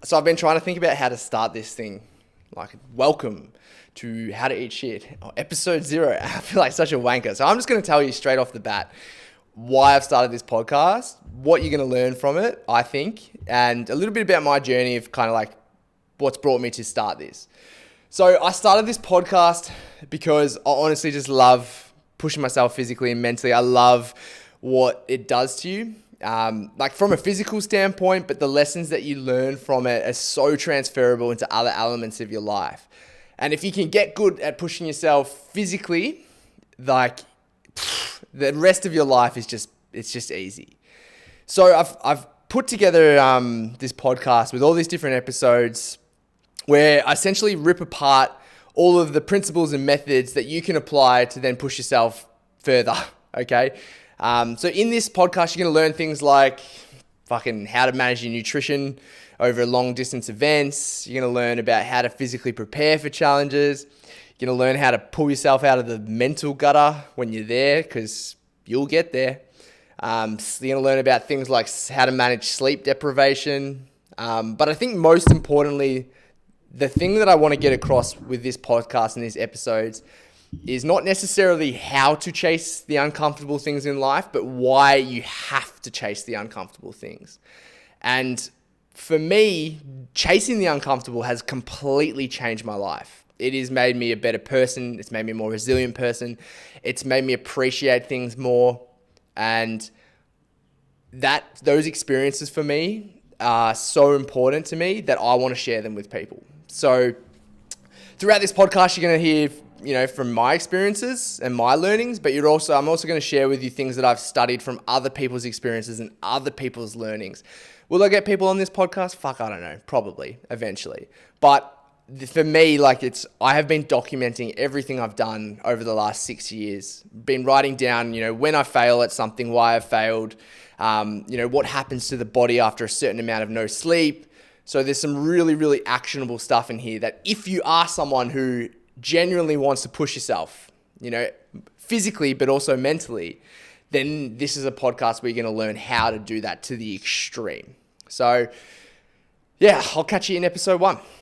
So I've been trying to think about how to start this thing. Like, welcome to How to Eat Shit, episode 0. I feel like such a wanker. So I'm just going to tell you straight off the bat why I've started this podcast, what you're going to learn from it, I think, and a little bit about my journey of kind of like what's brought me to start this. So I started this podcast because I honestly just love pushing myself physically and mentally. I love what it does to you. Like from a physical standpoint, but the lessons that you learn from it are so transferable into other elements of your life. And if you can get good at pushing yourself physically, like the rest of your life is it's just easy. So I've put together this podcast with all these different episodes where I essentially rip apart all of the principles and methods that you can apply to then push yourself further. Okay. So in this podcast, you're going to learn things like fucking how to manage your nutrition over long distance events. You're going to learn about how to physically prepare for challenges. You're going to learn how to pull yourself out of the mental gutter when you're there, because you'll get there. So you're going to learn about things like how to manage sleep deprivation. But I think most importantly, the thing that I want to get across with this podcast and these episodes is not necessarily how to chase the uncomfortable things in life, but why you have to chase the uncomfortable things. And for me, chasing the uncomfortable has completely changed my life. It has made me a better person. It's made me a more resilient person. It's made me appreciate things more. And those experiences for me are so important to me that I want to share them with people. So throughout this podcast, you're going to hear from my experiences and my learnings, but I'm also going to share with you things that I've studied from other people's experiences and other people's learnings. Will I get people on this podcast? Fuck, I don't know. Probably, eventually. But for me, I have been documenting everything I've done over the last 6 years. Been writing down, when I fail at something, why I failed, what happens to the body after a certain amount of no sleep. So there's some really, really actionable stuff in here that if you are someone who genuinely wants to push yourself, physically, but also mentally, then this is a podcast where you're going to learn how to do that to the extreme. So yeah, I'll catch you in episode 1.